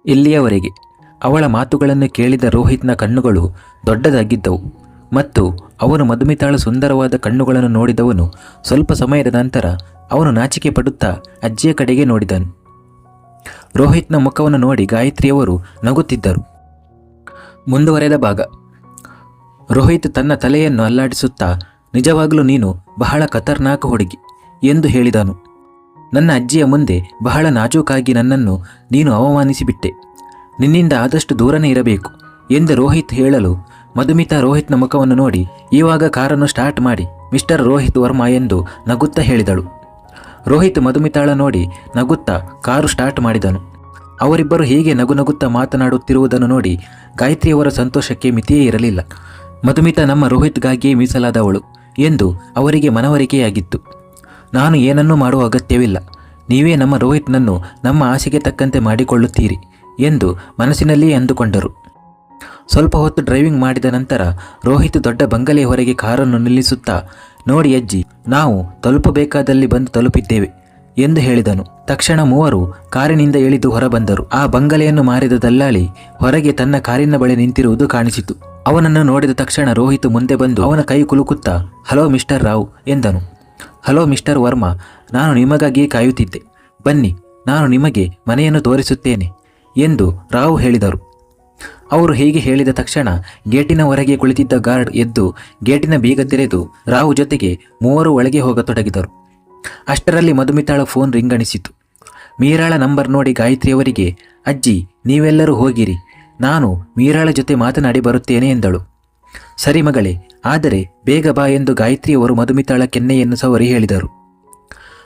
ಇಲ್ಲಿಯವರೆಗೆ ಅವಳ ಮಾತುಗಳನ್ನು ಕೇಳಿದ ರೋಹಿತ್ನ ಕಣ್ಣುಗಳು ದೊಡ್ಡದಾಗಿದ್ದವು ಮತ್ತು ಅವನು ಮಧುಮಿತಾಳ ಸುಂದರವಾದ ಕಣ್ಣುಗಳನ್ನು ನೋಡಿದವನು ಸ್ವಲ್ಪ ಸಮಯದ ನಂತರ ಅವನು ನಾಚಿಕೆ ಪಡುತ್ತಾ ಅಜ್ಜಿಯ ಕಡೆಗೆ ನೋಡಿದನು. ರೋಹಿತ್ನ ಮುಖವನ್ನು ನೋಡಿ ಗಾಯತ್ರಿಯವರು ನಗುತ್ತಿದ್ದರು. ಮುಂದುವರೆದ ಭಾಗ. ರೋಹಿತ್ ತನ್ನ ತಲೆಯನ್ನು ಅಲ್ಲಾಡಿಸುತ್ತಾ, ನಿಜವಾಗಲೂ ನೀನು ಬಹಳ ಖತರ್ನಾಕ್ ಹುಡುಗಿ ಎಂದು ಹೇಳಿದನು. ನನ್ನ ಅಜ್ಜಿಯ ಮುಂದೆ ಬಹಳ ನಾಜೂಕಾಗಿ ನನ್ನನ್ನು ನೀನು ಅವಮಾನಿಸಿಬಿಟ್ಟೆ. ನಿನ್ನಿಂದ ಆದಷ್ಟು ದೂರನೇ ಇರಬೇಕು ಎಂದು ರೋಹಿತ್ ಹೇಳಲು, ಮಧುಮಿತಾ ರೋಹಿತ್ನ ಮುಖವನ್ನು ನೋಡಿ, ಇವಾಗ ಕಾರನ್ನು ಸ್ಟಾರ್ಟ್ ಮಾಡಿ ಮಿಸ್ಟರ್ ರೋಹಿತ್ ವರ್ಮಾ ಎಂದು ನಗುತ್ತಾ ಹೇಳಿದಳು. ರೋಹಿತ್ ಮಧುಮಿತಾಳ ನೋಡಿ ನಗುತ್ತಾ ಕಾರು ಸ್ಟಾರ್ಟ್ ಮಾಡಿದನು. ಅವರಿಬ್ಬರು ಹೀಗೆ ನಗುತ್ತಾ ಮಾತನಾಡುತ್ತಿರುವುದನ್ನು ನೋಡಿ ಗಾಯತ್ರಿಯವರ ಸಂತೋಷಕ್ಕೆ ಮಿತಿಯೇ ಇರಲಿಲ್ಲ. ಮಧುಮಿತಾ ನಮ್ಮ ರೋಹಿತ್ಗಾಗಿಯೇ ಮೀಸಲಾದವಳು ಎಂದು ಅವರಿಗೆ ಮನವರಿಕೆಯಾಗಿತ್ತು. ನಾನು ಏನನ್ನೂ ಮಾಡುವ ಅಗತ್ಯವಿಲ್ಲ, ನೀವೇ ನಮ್ಮ ರೋಹಿತ್ನನ್ನು ನಮ್ಮ ಆಸೆಗೆ ತಕ್ಕಂತೆ ಮಾಡಿಕೊಳ್ಳುತ್ತೀರಿ ಎಂದು ಮನಸ್ಸಿನಲ್ಲಿಯೇ ಅಂದುಕೊಂಡರು. ಸ್ವಲ್ಪ ಹೊತ್ತು ಡ್ರೈವಿಂಗ್ ಮಾಡಿದ ನಂತರ ರೋಹಿತ್ ದೊಡ್ಡ ಬಂಗಲೆಯ ಹೊರಗೆ ಕಾರನ್ನು ನಿಲ್ಲಿಸುತ್ತಾ, ನೋಡಿ ಅಜ್ಜಿ, ನಾವು ತಲುಪಬೇಕಾದಲ್ಲಿ ಬಂದು ತಲುಪಿದ್ದೇವೆ ಎಂದು ಹೇಳಿದನು. ತಕ್ಷಣ ಮೂವರು ಕಾರಿನಿಂದ ಇಳಿದು ಹೊರಬಂದರು. ಆ ಬಂಗಲೆಯನ್ನು ಮಾರಿದ ದಲ್ಲಾಳಿ ಹೊರಗೆ ತನ್ನ ಕಾರಿನ ಬಳಿ ನಿಂತಿರುವುದು ಕಾಣಿಸಿತು. ಅವನನ್ನು ನೋಡಿದ ತಕ್ಷಣ ರೋಹಿತ್ ಮುಂದೆ ಬಂದು ಅವನ ಕೈ ಕುಲುಕುತ್ತಾ, ಹಲೋ ಮಿಸ್ಟರ್ ರಾವ್ ಎಂದನು. ಹಲೋ ಮಿಸ್ಟರ್ ವರ್ಮಾ, ನಾನು ನಿಮಗಾಗಿ ಕಾಯುತ್ತಿದ್ದೆ, ಬನ್ನಿ ನಾನು ನಿಮಗೆ ಮನೆಯನ್ನು ತೋರಿಸುತ್ತೇನೆ ಎಂದು ರಾವ್ ಹೇಳಿದರು. ಅವರು ಹೀಗೆ ಹೇಳಿದ ತಕ್ಷಣ ಗೇಟಿನ ಹೊರಗೆ ಕುಳಿತಿದ್ದ ಗಾರ್ಡ್ ಎದ್ದು ಗೇಟಿನ ಬೀಗ ತೆರೆದು ರಾವ್ ಜೊತೆಗೆ ಮೂವರು ಒಳಗೆ ಹೋಗತೊಡಗಿದರು. ಅಷ್ಟರಲ್ಲಿ ಮಧುಮಿತಾಳ ಫೋನ್ ರಿಂಗಣಿಸಿತು. ಮೀರಾಳ ನಂಬರ್ ನೋಡಿ ಗಾಯತ್ರಿಯವರಿಗೆ, ಅಜ್ಜಿ ನೀವೆಲ್ಲರೂ ಹೋಗಿರಿ, ನಾನು ಮೀರಾಳ ಜೊತೆ ಮಾತನಾಡಿ ಬರುತ್ತೇನೆ ಎಂದಳು. ಸರಿ ಮಗಳೇ, ಆದರೆ ಬೇಗ ಬಾ ಎಂದು ಗಾಯತ್ರಿಯವರು ಮಧುಮಿತಾಳ ಕೆನ್ನೆಯನ್ನು ಸವರಿ ಹೇಳಿದರು.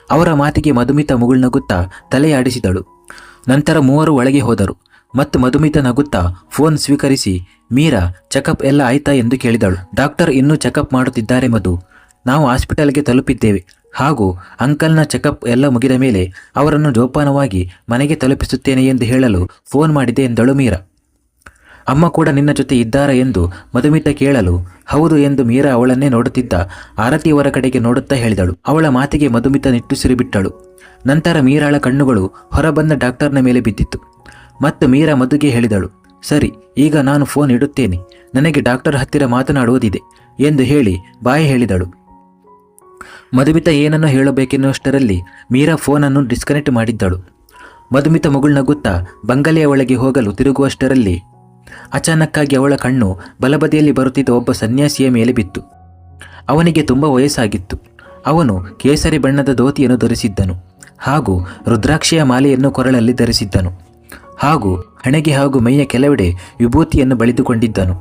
ಅವರ ಮಾತಿಗೆ ಮಧುಮಿತಾ ಮುಗುಳ್ನಗುತ್ತಾ ತಲೆಯಾಡಿಸಿದಳು. ನಂತರ ಮೂವರು ಒಳಗೆ ಹೋದರು ಮತ್ತು ಮಧುಮಿತಾ ನಗುತ್ತಾ ಫೋನ್ ಸ್ವೀಕರಿಸಿ, ಮೀರಾ ಚೆಕಪ್ ಎಲ್ಲ ಆಯ್ತಾ ಎಂದು ಕೇಳಿದಳು. ಡಾಕ್ಟರ್ ಇನ್ನೂ ಚೆಕಪ್ ಮಾಡುತ್ತಿದ್ದಾರೆ ಮಧು, ನಾವು ಹಾಸ್ಪಿಟಲ್ಗೆ ತಲುಪಿದ್ದೇವೆ ಹಾಗೂ ಅಂಕಲ್ನ ಚೆಕಪ್ ಎಲ್ಲ ಮುಗಿದ ಮೇಲೆ ಅವರನ್ನು ಜೋಪಾನವಾಗಿ ಮನೆಗೆ ತಲುಪಿಸುತ್ತೇನೆ ಎಂದು ಹೇಳಲು ಫೋನ್ ಮಾಡಿದೆ ಎಂದಳು ಮೀರಾ. ಅಮ್ಮ ಕೂಡ ನಿನ್ನ ಜೊತೆ ಇದ್ದಾರಾ ಎಂದು ಮಧುಮಿತಾ ಕೇಳಲು, ಹೌದು ಎಂದು ಮೀರಾ ಅವಳನ್ನೇ ನೋಡುತ್ತಿದ್ದ ಆರತಿಯವರ ಕಡೆಗೆ ನೋಡುತ್ತಾ ಹೇಳಿದಳು. ಅವಳ ಮಾತಿಗೆ ಮಧುಮಿತಾ ನಿಟ್ಟುಸಿರು ಬಿಟ್ಟಳು. ನಂತರ ಮೀರಾಳ ಕಣ್ಣುಗಳು ಹೊರಬಂದ ಡಾಕ್ಟರ್ನ ಮೇಲೆ ಬಿದ್ದಿತ್ತು ಮತ್ತು ಮೀರಾ ಮಧುಗೆ ಹೇಳಿದಳು, ಸರಿ ಈಗ ನಾನು ಫೋನ್ ಇಡುತ್ತೇನೆ, ನನಗೆ ಡಾಕ್ಟರ್ ಹತ್ತಿರ ಮಾತನಾಡುವುದಿದೆ ಎಂದು ಹೇಳಿ ಬಾಯಿ ಹೇಳಿದಳು. ಮಧುಮಿತಾ ಏನನ್ನು ಹೇಳಬೇಕೆನ್ನುವಷ್ಟರಲ್ಲಿ ಮೀರಾ ಫೋನನ್ನು ಡಿಸ್ಕನೆಕ್ಟ್ ಮಾಡಿದ್ದಳು. ಮಧುಮಿತಾ ಮುಗುಳ್ನಗುತ್ತಾ ಬಂಗಲೆಯ ಒಳಗೆ ಹೋಗಲು ತಿರುಗುವಷ್ಟರಲ್ಲಿ ಅಚಾನಕ್ಕಾಗಿ ಅವಳ ಕಣ್ಣು ಬಲಬದಿಯಲ್ಲಿ ಬರುತ್ತಿದ್ದ ಒಬ್ಬ ಸನ್ಯಾಸಿಯ ಮೇಲೆ ಬಿತ್ತು. ಅವನಿಗೆ ತುಂಬ ವಯಸ್ಸಾಗಿತ್ತು. ಅವನು ಕೇಸರಿ ಬಣ್ಣದ ಧೋತಿಯನ್ನು ಧರಿಸಿದ್ದನು ಹಾಗೂ ರುದ್ರಾಕ್ಷಿಯ ಮಾಲೆಯನ್ನು ಕೊರಳಲ್ಲಿ ಧರಿಸಿದ್ದನು ಹಾಗೂ ಹಣೆಗೆ ಹಾಗೂ ಮೈಯ ಕೆಲವೆಡೆ ವಿಭೂತಿಯನ್ನು ಬಳಿದುಕೊಂಡಿದ್ದನು.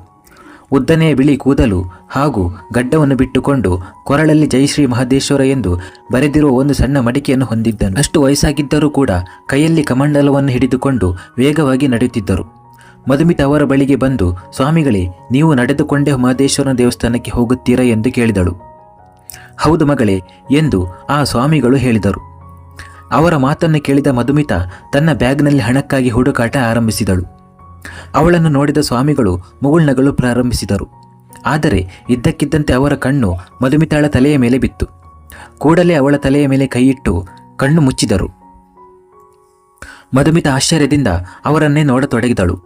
ಉದ್ದನೆಯ ಬಿಳಿ ಕೂದಲು ಹಾಗೂ ಗಡ್ಡವನ್ನು ಬಿಟ್ಟುಕೊಂಡು ಕೊರಳಲ್ಲಿ ಜೈಶ್ರೀ ಮಹದೇಶ್ವರ ಎಂದು ಬರೆದಿರುವ ಒಂದು ಸಣ್ಣ ಮಡಿಕೆಯನ್ನು ಹೊಂದಿದ್ದನು. ಅಷ್ಟು ವಯಸ್ಸಾಗಿದ್ದರೂ ಕೂಡ ಕೈಯಲ್ಲಿ ಕಮಂಡಲವನ್ನು ಹಿಡಿದುಕೊಂಡು ವೇಗವಾಗಿ ನಡೆಯುತ್ತಿದ್ದರು. ಮಧುಮಿತಾ ಅವರ ಬಳಿಗೆ ಬಂದು, ಸ್ವಾಮಿಗಳೇ, ನೀವು ನಡೆದುಕೊಂಡೇ ಮಹದೇಶ್ವರನ ದೇವಸ್ಥಾನಕ್ಕೆ ಹೋಗುತ್ತೀರಾ ಎಂದು ಕೇಳಿದಳು. ಹೌದು ಮಗಳೇ ಎಂದು ಆ ಸ್ವಾಮಿಗಳು ಹೇಳಿದರು. ಅವರ ಮಾತನ್ನು ಕೇಳಿದ ಮಧುಮಿತಾ ತನ್ನ ಬ್ಯಾಗ್ನಲ್ಲಿ ಹಣಕ್ಕಾಗಿ ಹುಡುಕಾಟ ಆರಂಭಿಸಿದಳು. ಅವಳನ್ನು ನೋಡಿದ ಸ್ವಾಮಿಗಳು ಮುಗುಳ್ನಗಳು ಪ್ರಾರಂಭಿಸಿದರು. ಆದರೆ ಇದ್ದಕ್ಕಿದ್ದಂತೆ ಅವರ ಕಣ್ಣು ಮಧುಮಿತಾಳ ತಲೆಯ ಮೇಲೆ ಬಿತ್ತು. ಕೂಡಲೇ ಅವಳ ತಲೆಯ ಮೇಲೆ ಕೈಯಿಟ್ಟು ಕಣ್ಣು ಮುಚ್ಚಿದರು. ಮಧುಮಿತಾ ಆಶ್ಚರ್ಯದಿಂದ ಅವರನ್ನೇ ನೋಡತೊಡಗಿದಳು.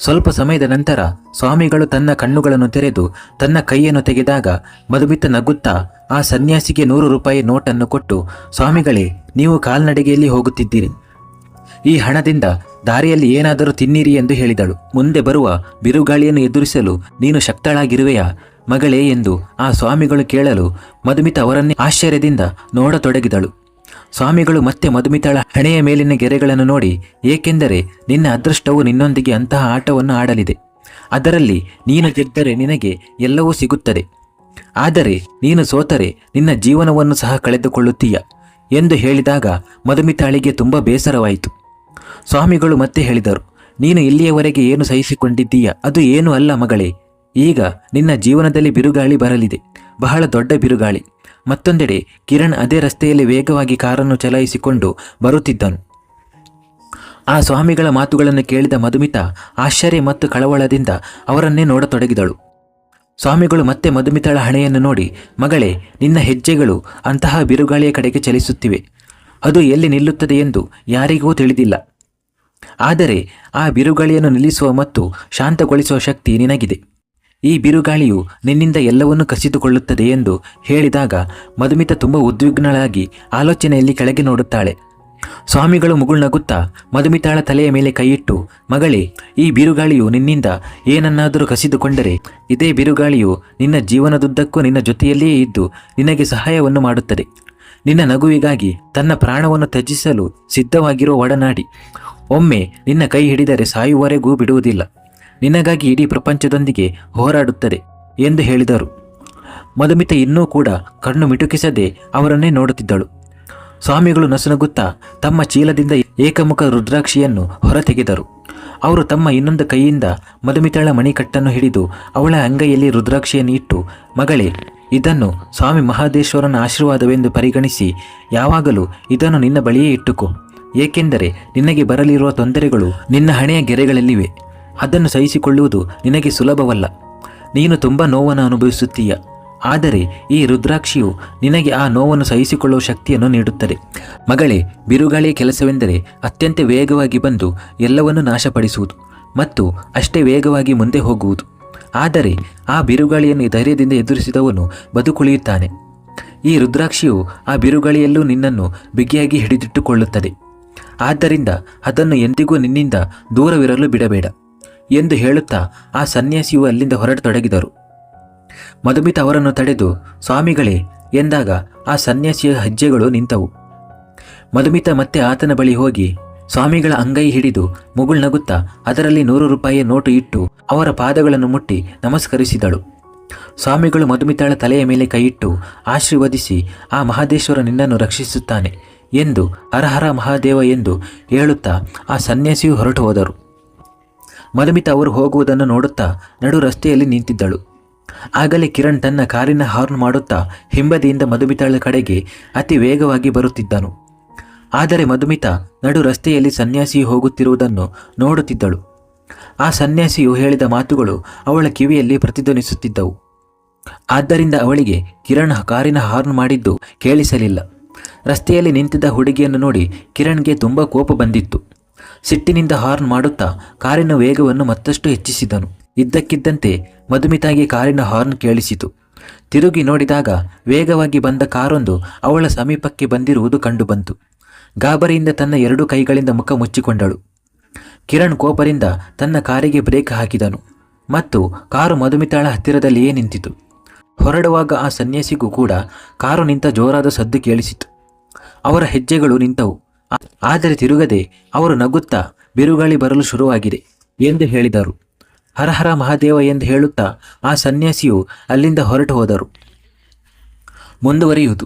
ಸ್ವಲ್ಪ ಸಮಯದ ನಂತರ ಸ್ವಾಮಿಗಳು ತನ್ನ ಕಣ್ಣುಗಳನ್ನು ತೆರೆದು ತನ್ನ ಕೈಯನ್ನು ತೆಗೆದಾಗ ಮಧುಮಿತಾ ನಗುತ್ತಾ ಆ ಸನ್ಯಾಸಿಗೆ 100 ರೂಪಾಯಿ ನೋಟನ್ನು ಕೊಟ್ಟು, ಸ್ವಾಮಿಗಳೇ, ನೀವು ಕಾಲ್ನಡಿಗೆಯಲ್ಲಿ ಹೋಗುತ್ತಿದ್ದೀರಿ, ಈ ಹಣದಿಂದ ದಾರಿಯಲ್ಲಿ ಏನಾದರೂ ತಿನ್ನಿರಿ ಎಂದು ಹೇಳಿದಳು. ಮುಂದೆ ಬರುವ ಬಿರುಗಾಳಿಯನ್ನು ಎದುರಿಸಲು ನೀನು ಶಕ್ತಳಾಗಿರುವೆಯಾ ಮಗಳೇ ಎಂದು ಆ ಸ್ವಾಮಿಗಳು ಕೇಳಲು ಮಧುಮಿತಾ ಅವರನ್ನೇ ಆಶ್ಚರ್ಯದಿಂದ ನೋಡತೊಡಗಿದಳು. ಸ್ವಾಮಿಗಳು ಮತ್ತೆ ಮಧುಮಿತಾಳ ಹಣೆಯ ಮೇಲಿನ ಗೆರೆಗಳನ್ನು ನೋಡಿ, ಏಕೆಂದರೆ ನಿನ್ನ ಅದೃಷ್ಟವು ನಿನ್ನೊಂದಿಗೆ ಅಂತಹ ಆಟವನ್ನು ಆಡಲಿದೆ, ಅದರಲ್ಲಿ ನೀನು ಗೆದ್ದರೆ ನಿನಗೆ ಎಲ್ಲವೂ ಸಿಗುತ್ತದೆ, ಆದರೆ ನೀನು ಸೋತರೆ ನಿನ್ನ ಜೀವನವನ್ನು ಸಹ ಕಳೆದುಕೊಳ್ಳುತ್ತೀಯ ಎಂದು ಹೇಳಿದಾಗ ಮಧುಮಿತಾಳಿಗೆ ತುಂಬ ಬೇಸರವಾಯಿತು. ಸ್ವಾಮಿಗಳು ಮತ್ತೆ ಹೇಳಿದರು, ನೀನು ಇಲ್ಲಿಯವರೆಗೆ ಏನು ಸಹಿಸಿಕೊಂಡಿದ್ದೀಯ ಅದು ಏನೂ ಅಲ್ಲ ಮಗಳೇ, ಈಗ ನಿನ್ನ ಜೀವನದಲ್ಲಿ ಬಿರುಗಾಳಿ ಬರಲಿದೆ, ಬಹಳ ದೊಡ್ಡ ಬಿರುಗಾಳಿ. ಮತ್ತೊಂದೆಡೆ ಕಿರಣ್ ಅದೇ ರಸ್ತೆಯಲ್ಲಿ ವೇಗವಾಗಿ ಕಾರನ್ನು ಚಲಾಯಿಸಿಕೊಂಡು ಬರುತ್ತಿದ್ದನು. ಆ ಸ್ವಾಮಿಗಳ ಮಾತುಗಳನ್ನು ಕೇಳಿದ ಮಧುಮಿತಾ ಆಶ್ಚರ್ಯ ಮತ್ತು ಕಳವಳದಿಂದ ಅವರನ್ನೇ ನೋಡತೊಡಗಿದಳು. ಸ್ವಾಮಿಗಳು ಮತ್ತೆ ಮಧುಮಿತಾಳ ಹಣೆಯನ್ನು ನೋಡಿ, ಮಗಳೇ, ನಿನ್ನ ಹೆಜ್ಜೆಗಳು ಅಂತಹ ಬಿರುಗಾಳಿಯ ಕಡೆಗೆ ಚಲಿಸುತ್ತಿವೆ, ಅದು ಎಲ್ಲಿ ನಿಲ್ಲುತ್ತದೆ ಎಂದು ಯಾರಿಗೂ ತಿಳಿದಿಲ್ಲ. ಆದರೆ ಆ ಬಿರುಗಾಳಿಯನ್ನು ನಿಲ್ಲಿಸುವ ಮತ್ತು ಶಾಂತಗೊಳಿಸುವ ಶಕ್ತಿ ನಿನಗಿದೆ. ಈ ಬಿರುಗಾಳಿಯು ನಿನ್ನಿಂದ ಎಲ್ಲವನ್ನೂ ಕಸಿದುಕೊಳ್ಳುತ್ತದೆ ಎಂದು ಹೇಳಿದಾಗ ಮಧುಮಿತ ತುಂಬ ಉದ್ವಿಗ್ನಳಾಗಿ ಆಲೋಚನೆಯಲ್ಲಿ ಕೆಳಗೆ ನೋಡುತ್ತಾಳೆ. ಸ್ವಾಮಿಗಳು ಮುಗುಳ್ನಗುತ್ತಾ ಮಧುಮಿತಾಳ ತಲೆಯ ಮೇಲೆ ಕೈಯಿಟ್ಟು, ಮಗಳೇ, ಈ ಬಿರುಗಾಳಿಯು ನಿನ್ನಿಂದ ಏನನ್ನಾದರೂ ಕಸಿದುಕೊಂಡರೆ ಇದೇ ಬಿರುಗಾಳಿಯು ನಿನ್ನ ಜೀವನದುದ್ದಕ್ಕೂ ನಿನ್ನ ಜೊತೆಯಲ್ಲಿಯೇ ಇದ್ದು ನಿನಗೆ ಸಹಾಯವನ್ನು ಮಾಡುತ್ತದೆ. ನಿನ್ನ ನಗುವಿಗಾಗಿ ತನ್ನ ಪ್ರಾಣವನ್ನು ತ್ಯಜಿಸಲು ಸಿದ್ಧವಾಗಿರುವ ಒಡನಾಡಿ ಒಮ್ಮೆ ನಿನ್ನ ಕೈ ಹಿಡಿದರೆ ಸಾಯುವವರೆಗೂ ಬಿಡುವುದಿಲ್ಲ. ನಿನಗಾಗಿ ಇಡೀ ಪ್ರಪಂಚದೊಂದಿಗೆ ಹೋರಾಡುತ್ತದೆ ಎಂದು ಹೇಳಿದರು. ಮಧುಮಿತ ಇನ್ನೂ ಕೂಡ ಕಣ್ಣು ಮಿಟುಕಿಸದೆ ಅವರನ್ನೇ ನೋಡುತ್ತಿದ್ದಳು. ಸ್ವಾಮಿಗಳು ನಸುನಗುತ್ತಾ ತಮ್ಮ ಚೀಲದಿಂದ ಏಕಮುಖ ರುದ್ರಾಕ್ಷಿಯನ್ನು ಹೊರತೆಗೆದರು. ಅವರು ತಮ್ಮ ಇನ್ನೊಂದು ಕೈಯಿಂದ ಮಧುಮಿತಾಳ ಮಣಿಕಟ್ಟನ್ನು ಹಿಡಿದು ಅವಳ ಅಂಗೈಯಲ್ಲಿ ರುದ್ರಾಕ್ಷಿಯನ್ನು ಇಟ್ಟು, ಮಗಳೇ, ಇದನ್ನು ಸ್ವಾಮಿ ಮಹಾದೇಶ್ವರನ ಆಶೀರ್ವಾದವೆಂದು ಪರಿಗಣಿಸಿ ಯಾವಾಗಲೂ ಇದನ್ನು ನಿನ್ನ ಬಳಿಯೇ ಇಟ್ಟುಕೋ. ಏಕೆಂದರೆ ನಿನಗೆ ಬರಲಿರುವ ತೊಂದರೆಗಳು ನಿನ್ನ ಹಣೆಯ ಗೆರೆಗಳಲ್ಲಿವೆ. ಅದನ್ನು ಸಹಿಸಿಕೊಳ್ಳುವುದು ನಿನಗೆ ಸುಲಭವಲ್ಲ. ನೀನು ತುಂಬ ನೋವನ್ನು ಅನುಭವಿಸುತ್ತೀಯ. ಆದರೆ ಈ ರುದ್ರಾಕ್ಷಿಯು ನಿನಗೆ ಆ ನೋವನ್ನು ಸಹಿಸಿಕೊಳ್ಳುವ ಶಕ್ತಿಯನ್ನು ನೀಡುತ್ತದೆ. ಮಗಳೇ, ಬಿರುಗಾಳಿಯ ಕೆಲಸವೆಂದರೆ ಅತ್ಯಂತ ವೇಗವಾಗಿ ಬಂದು ಎಲ್ಲವನ್ನೂ ನಾಶಪಡಿಸುವುದು ಮತ್ತು ಅಷ್ಟೇ ವೇಗವಾಗಿ ಮುಂದೆ ಹೋಗುವುದು. ಆದರೆ ಆ ಬಿರುಗಾಳಿಯನ್ನು ಧೈರ್ಯದಿಂದ ಎದುರಿಸಿದವನು ಬದುಕುಳಿಯುತ್ತಾನೆ. ಈ ರುದ್ರಾಕ್ಷಿಯು ಆ ಬಿರುಗಾಳಿಯಲ್ಲೂ ನಿನ್ನನ್ನು ಬಿಗಿಯಾಗಿ ಹಿಡಿದಿಟ್ಟುಕೊಳ್ಳುತ್ತದೆ. ಆದ್ದರಿಂದ ಅದನ್ನು ಎಂದಿಗೂ ನಿನ್ನಿಂದ ದೂರವಿರಲು ಬಿಡಬೇಡ ಎಂದು ಹೇಳುತ್ತಾ ಆ ಸನ್ಯಾಸಿಯು ಅಲ್ಲಿಂದ ಹೊರಡತೊಡಗಿದರು. ಮಧುಮಿತ ಅವರನ್ನು ತಡೆದು, ಸ್ವಾಮಿಗಳೇ ಎಂದಾಗ ಆ ಸನ್ಯಾಸಿಯ ಹೆಜ್ಜೆಗಳು ನಿಂತವು. ಮಧುಮಿತ ಮತ್ತೆ ಆತನ ಬಳಿ ಹೋಗಿ ಸ್ವಾಮಿಗಳ ಅಂಗೈ ಹಿಡಿದು ಮುಗುಳ್ನಗುತ್ತಾ ಅದರಲ್ಲಿ 100 ರೂಪಾಯಿಯ ನೋಟು ಇಟ್ಟು ಅವರ ಪಾದಗಳನ್ನು ಮುಟ್ಟಿ ನಮಸ್ಕರಿಸಿದಳು. ಸ್ವಾಮಿಗಳು ಮಧುಮಿತಾಳ ತಲೆಯ ಮೇಲೆ ಕೈಯಿಟ್ಟು ಆಶೀರ್ವದಿಸಿ, ಆ ಮಹಾದೇಶ್ವರ ನಿನ್ನನ್ನು ರಕ್ಷಿಸುತ್ತಾನೆ ಎಂದು ಹರಹರ ಮಹಾದೇವ ಎಂದು ಹೇಳುತ್ತಾ ಆ ಸನ್ಯಾಸಿಯು ಹೊರಟು ಹೋದರು. ಮಧುಮಿತ ಅವರು ಹೋಗುವುದನ್ನು ನೋಡುತ್ತಾ ನಡು ರಸ್ತೆಯಲ್ಲಿ ನಿಂತಿದ್ದಳು. ಆಗಲೇ ಕಿರಣ್ ತನ್ನ ಕಾರಿನ ಹಾರ್ನ್ ಮಾಡುತ್ತಾ ಹಿಂಬದಿಯಿಂದ ಮಧುಮಿತಾಳ ಕಡೆಗೆ ಅತಿ ವೇಗವಾಗಿ ಬರುತ್ತಿದ್ದನು. ಆದರೆ ಮಧುಮಿತ ನಡು ರಸ್ತೆಯಲ್ಲಿ ಸನ್ಯಾಸಿಯು ಹೋಗುತ್ತಿರುವುದನ್ನು ನೋಡುತ್ತಿದ್ದಳು. ಆ ಸನ್ಯಾಸಿಯು ಹೇಳಿದ ಮಾತುಗಳು ಅವಳ ಕಿವಿಯಲ್ಲಿ ಪ್ರತಿಧ್ವನಿಸುತ್ತಿದ್ದವು. ಆದ್ದರಿಂದ ಅವಳಿಗೆ ಕಿರಣ್ ಕಾರಿನ ಹಾರ್ನ್ ಮಾಡಿದ್ದು ಕೇಳಿಸಲಿಲ್ಲ. ರಸ್ತೆಯಲ್ಲಿ ನಿಂತಿದ್ದ ಹುಡುಗಿಯನ್ನು ನೋಡಿ ಕಿರಣ್ಗೆ ತುಂಬ ಕೋಪ ಬಂದಿತ್ತು. ಸಿಟ್ಟಿನಿಂದ ಹಾರ್ನ್ ಮಾಡುತ್ತಾ ಕಾರಿನ ವೇಗವನ್ನು ಮತ್ತಷ್ಟು ಹೆಚ್ಚಿಸಿದನು. ಇದ್ದಕ್ಕಿದ್ದಂತೆ ಮಧುಮಿತಾಗೆ ಕಾರಿನ ಹಾರ್ನ್ ಕೇಳಿಸಿತು. ತಿರುಗಿ ನೋಡಿದಾಗ ವೇಗವಾಗಿ ಬಂದ ಕಾರೊಂದು ಅವಳ ಸಮೀಪಕ್ಕೆ ಬಂದಿರುವುದು ಕಂಡುಬಂತು. ಗಾಬರಿಯಿಂದ ತನ್ನ 2 ಕೈಗಳಿಂದ ಮುಖ ಮುಚ್ಚಿಕೊಂಡಳು. ಕಿರಣ್ ಕೋಪದಿಂದ ತನ್ನ ಕಾರಿಗೆ ಬ್ರೇಕ್ ಹಾಕಿದನು ಮತ್ತು ಕಾರು ಮಧುಮಿತಾಳ ಹತ್ತಿರದಲ್ಲಿಯೇ ನಿಂತಿತು. ಹೊರಡುವಾಗ ಆ ಸನ್ಯಾಸಿಗೂ ಕೂಡ ಕಾರು ನಿಂತ ಜೋರಾದ ಸದ್ದು ಕೇಳಿಸಿತು. ಅವರ ಹೆಜ್ಜೆಗಳು ನಿಂತವು. ಆದರೆ ತಿರುಗದೆ ಅವರು ನಗುತ್ತಾ, ಬಿರುಗಾಳಿ ಬರಲು ಶುರುವಾಗಿದೆ ಎಂದು ಹೇಳಿದರು. ಹರಹರ ಮಹಾದೇವ ಎಂದು ಹೇಳುತ್ತಾ ಆ ಸನ್ಯಾಸಿಯು ಅಲ್ಲಿಂದ ಹೊರಟು ಹೋದರು. ಮುಂದುವರಿಯುವುದು.